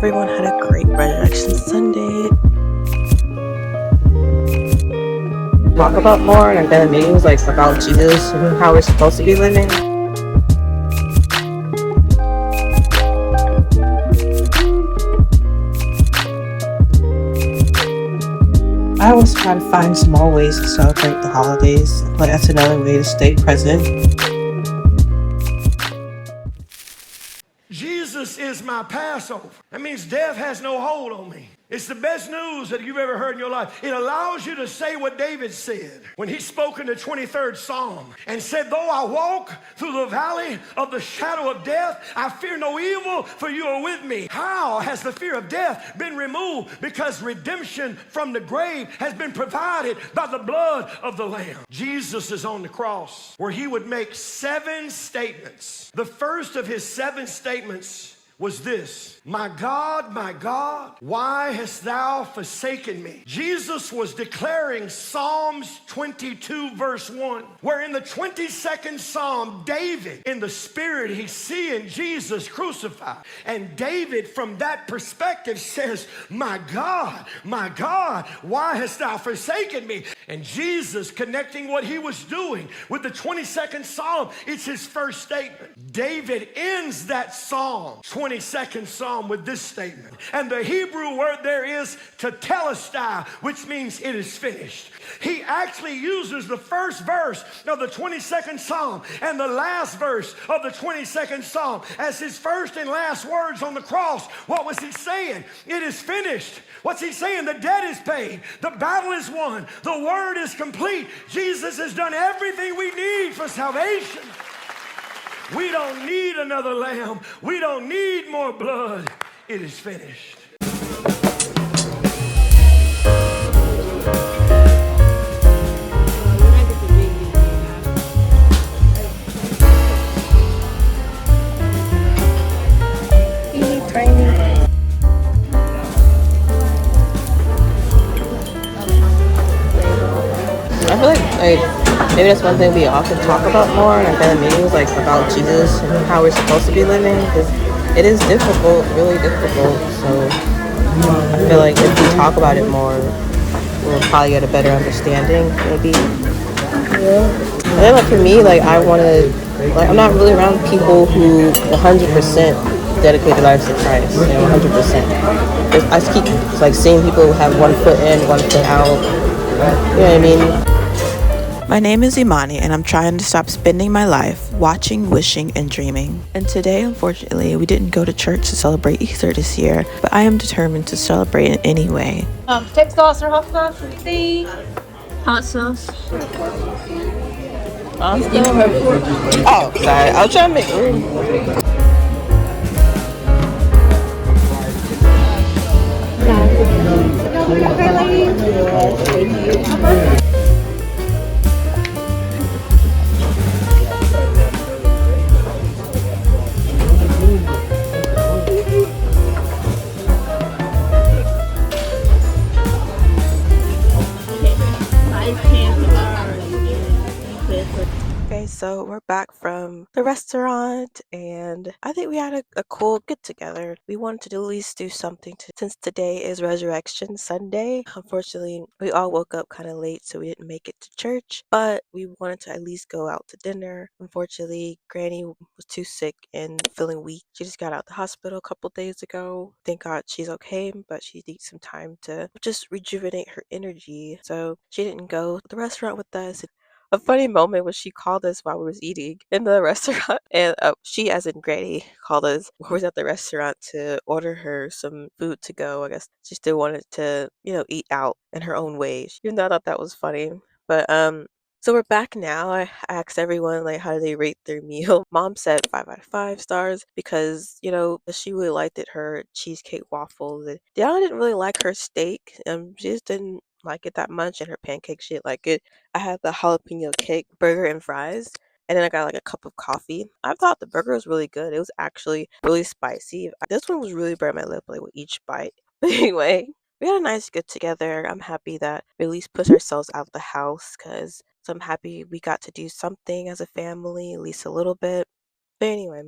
everyone had a great Resurrection Sunday. Talk about more, and then meetings like about Jesus and how we're supposed to be living. I always try to find small ways to celebrate the holidays, but that's another way to stay present. Jesus is my Passover. That means death has no hold on me. It's the best news that you've ever heard in your life. It allows you to say what David said when he spoke in the 23rd Psalm and said, though I walk through the valley of the shadow of death, I fear no evil, for you are with me. How has the fear of death been removed? Because redemption from the grave has been provided by the blood of the Lamb. Jesus is on the cross where he would make 7 statements. The first of his 7 statements was this: my God, why hast thou forsaken me? Jesus was declaring Psalms 22 verse 1, where in the 22nd Psalm, David, in the spirit, he's seeing Jesus crucified. And David, from that perspective, says, my God, why hast thou forsaken me? And Jesus, connecting what he was doing with the 22nd Psalm, it's his first statement. David ends that Psalm, 22nd Psalm, with this statement. And the Hebrew word there is tetelestai, which means it is finished. He actually uses the first verse of the 22nd Psalm and the last verse of the 22nd Psalm as his first and last words on the cross. What was he saying? It is finished. What's he saying? The debt is paid. The battle is won. The word is complete. Jesus has done everything we need for salvation. We don't need another lamb. We don't need more blood. It is finished. I feel like maybe that's one thing we often talk about more, and then meetings like about Jesus and how we're supposed to be living, because it is difficult, really difficult. So I feel like if we talk about it more, we'll probably get a better understanding, maybe. And then like for me, like I want to, like I'm not really around people who 100% dedicate their lives to Christ, 100%. I just keep like seeing people who have one foot in, one foot out. You know what I mean? My name is Imani, and I'm trying to stop spending my life watching, wishing, and dreaming. And today, unfortunately, we didn't go to church to celebrate Easter this year, but I am determined to celebrate it anyway. Thick sauce or hot sauce, please? Hot sauce. Oh, sorry. I was trying to make room. Okay, so we're back from the restaurant, and I think we had a cool get together. We wanted to at least do something since today is Resurrection Sunday. Unfortunately, we all woke up kind of late, so we didn't make it to church, but we wanted to at least go out to dinner. Unfortunately, Granny was too sick and feeling weak. She just got out the hospital a couple days ago. Thank God she's okay, but she needs some time to just rejuvenate her energy. So she didn't go to the restaurant with us. A funny moment was she called us while we was eating in the restaurant, and she, as in Granny, called us when we was at the restaurant to order her some food to go. I guess she still wanted to, eat out in her own way. Even though I thought that was funny. But so we're back now. I asked everyone like how do they rate their meal. Mom said 5 out of 5 stars because she really liked it, her cheesecake waffles. And Diana didn't really like her steak. She just didn't like it that much, and her pancakes she didn't like it. I had the jalapeno cake burger and fries, and then I got like a cup of coffee. I thought the burger was really good. It was actually really spicy. This one was really burnt my lip like with each bite. But anyway, we had a nice get together. I'm happy that we at least pushed ourselves out of the house, because so I'm happy we got to do something as a family, at least a little bit. But anyway,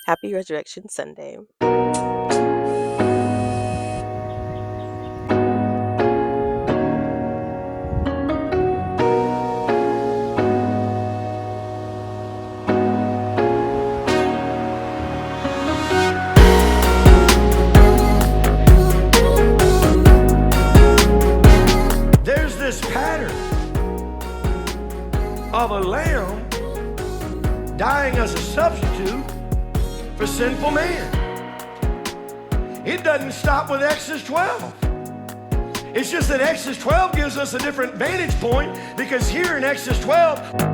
happy Resurrection Sunday. substitute for sinful man. It doesn't stop with Exodus 12. It's just that Exodus 12 gives us a different vantage point, because here in Exodus 12,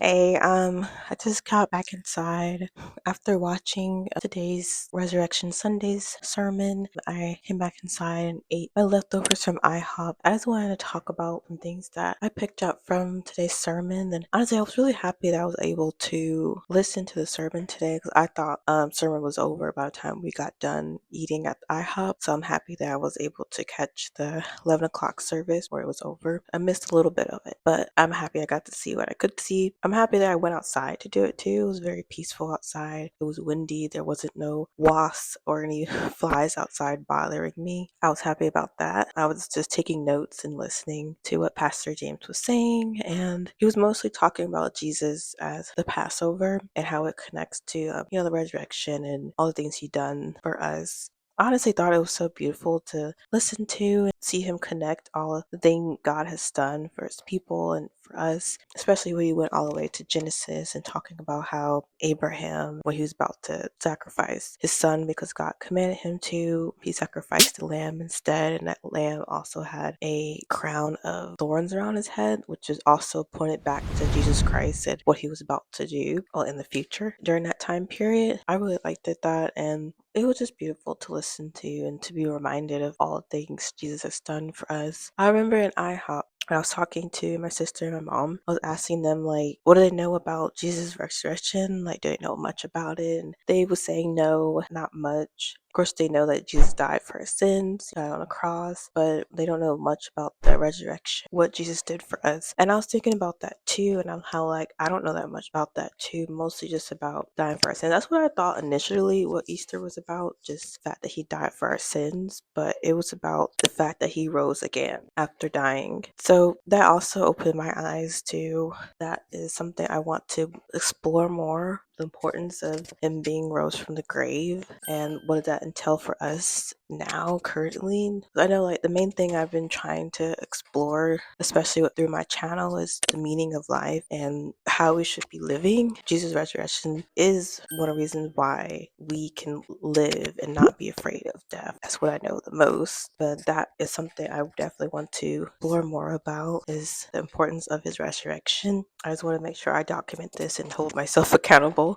Hey, I just got back inside after watching today's Resurrection Sunday's sermon. I came back inside and ate my leftovers from IHOP. I just wanted to talk about some things that I picked up from today's sermon. And honestly, I was really happy that I was able to listen to the sermon today, because I thought sermon was over by the time we got done eating at IHOP. So I'm happy that I was able to catch the 11 o'clock service where it was over. I missed a little bit of it, but I'm happy I got to see what I could see. I'm happy that I went outside to do it too. It was very peaceful outside. It was windy. There wasn't no wasps or any flies outside bothering me. I was happy about that. I was just taking notes and listening to what Pastor James was saying, and he was mostly talking about Jesus as the Passover and how it connects to the resurrection and all the things he done for us. I honestly thought it was so beautiful to listen to and see him connect all of the thing God has done for his people and for us, especially when he went all the way to Genesis and talking about how Abraham, when he was about to sacrifice his son because God commanded him to, he sacrificed the lamb instead, and that lamb also had a crown of thorns around his head, which is also pointed back to Jesus Christ and what he was about to do in the future during that time period. I really liked that, and it was just beautiful to listen to and to be reminded of all the things Jesus has done for us. I remember in IHOP, when I was talking to my sister and my mom, I was asking them, like, what do they know about Jesus' resurrection? Like, do they know much about it? And they were saying no, not much. Of course, they know that Jesus died for our sins, died on a cross, but they don't know much about the resurrection, what Jesus did for us. And I was thinking about that too, and how, like, I don't know that much about that too, mostly just about dying for our sins. That's what I thought initially what Easter was about, just the fact that he died for our sins, but it was about the fact that he rose again after dying. So that also opened my eyes to that is something I want to explore more, the importance of him being rose from the grave and what does that entail for us now currently. I know, like, the main thing I've been trying to explore, especially through my channel, is the meaning of life and how we should be living. Jesus' resurrection is one of the reasons why we can live and not be afraid of death. That's what I know the most, but that is something I definitely want to explore more about, is the importance of his resurrection. I just want to make sure I document this and hold myself accountable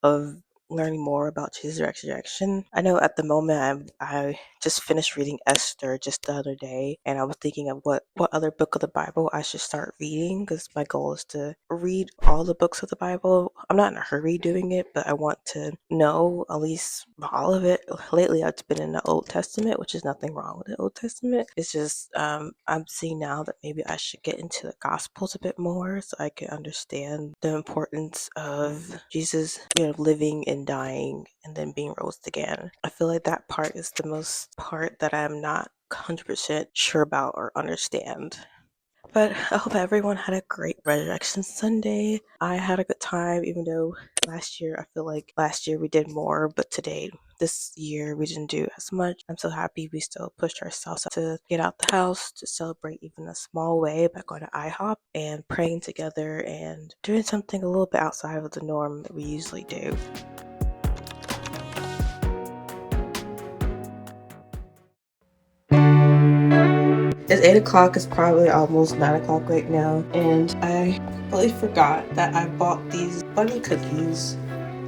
of learning more about Jesus' resurrection. I know at the moment I just finished reading Esther just the other day, and I was thinking of what other book of the Bible I should start reading, because my goal is to read all the books of the Bible. I'm not in a hurry doing it, but I want to know at least all of it. Lately I've been in the Old Testament, which is nothing wrong with the Old Testament. It's just I'm seeing now that maybe I should get into the Gospels a bit more so I can understand the importance of Jesus, living and dying and then being rose again. I feel like that part is the most part that I'm not 100% sure about or understand. But I hope everyone had a great Resurrection Sunday. I had a good time, even though I feel like last year we did more, but this year we didn't do as much. I'm so happy we still pushed ourselves to get out the house, to celebrate even a small way by going to IHOP and praying together and doing something a little bit outside of the norm that we usually do. It's 8 o'clock, it's probably almost 9 o'clock right now, and I completely forgot that I bought these bunny cookies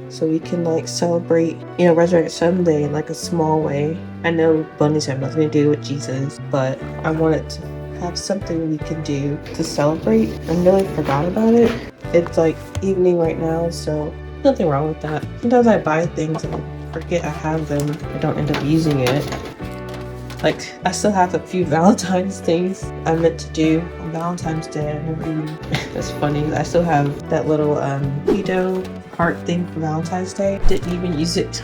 so we can celebrate, Resurrection Sunday in a small way. I know bunnies have nothing to do with Jesus, but I wanted to have something we can do to celebrate. I really forgot about it. It's evening right now, so nothing wrong with that. Sometimes I buy things and I forget I have them. I don't end up using it. I still have a few Valentine's things I meant to do on Valentine's Day. I never even, that's funny. I still have that little keto heart thing for Valentine's Day. Didn't even use it.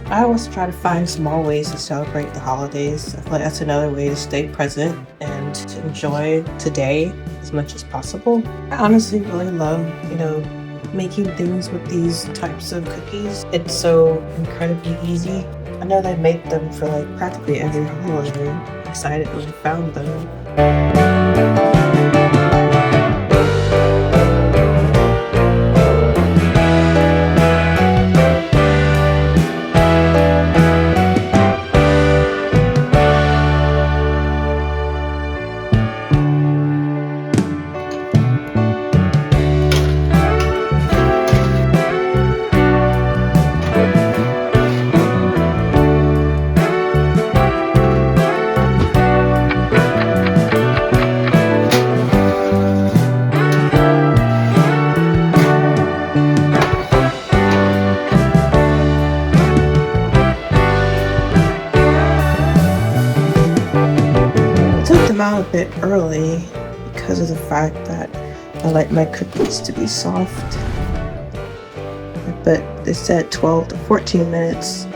I always try to find small ways to celebrate the holidays. I feel like that's another way to stay present and to enjoy today as much as possible. I honestly really love, making things with these types of cookies. It's so incredibly easy. I know they make them for practically every holiday. excited when I found them. Out a bit early because of the fact that I like my cookies to be soft, but they said 12 to 14 minutes.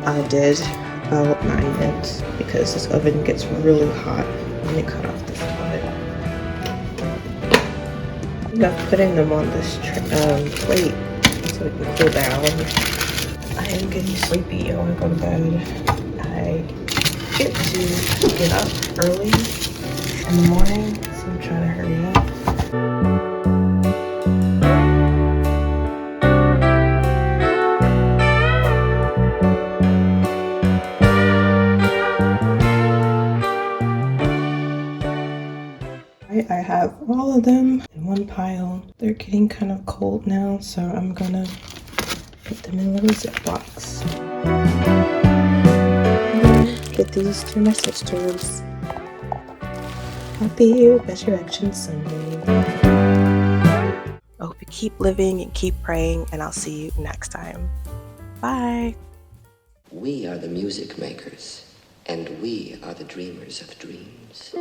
I did about 9 minutes because this oven gets really hot when you cut off the filament. I'm putting them on this plate so it can cool down. I am getting sleepy. I want to go to bed. I get to get up early in the morning, so I'm trying to hurry up. I have all of them in one pile. They're getting kind of cold now, so I'm gonna put them in little Ziplocs. Get these to my sisters. Happy Resurrection Sunday. I hope you keep living and keep praying, and I'll see you next time. Bye. We are the music makers, and we are the dreamers of dreams.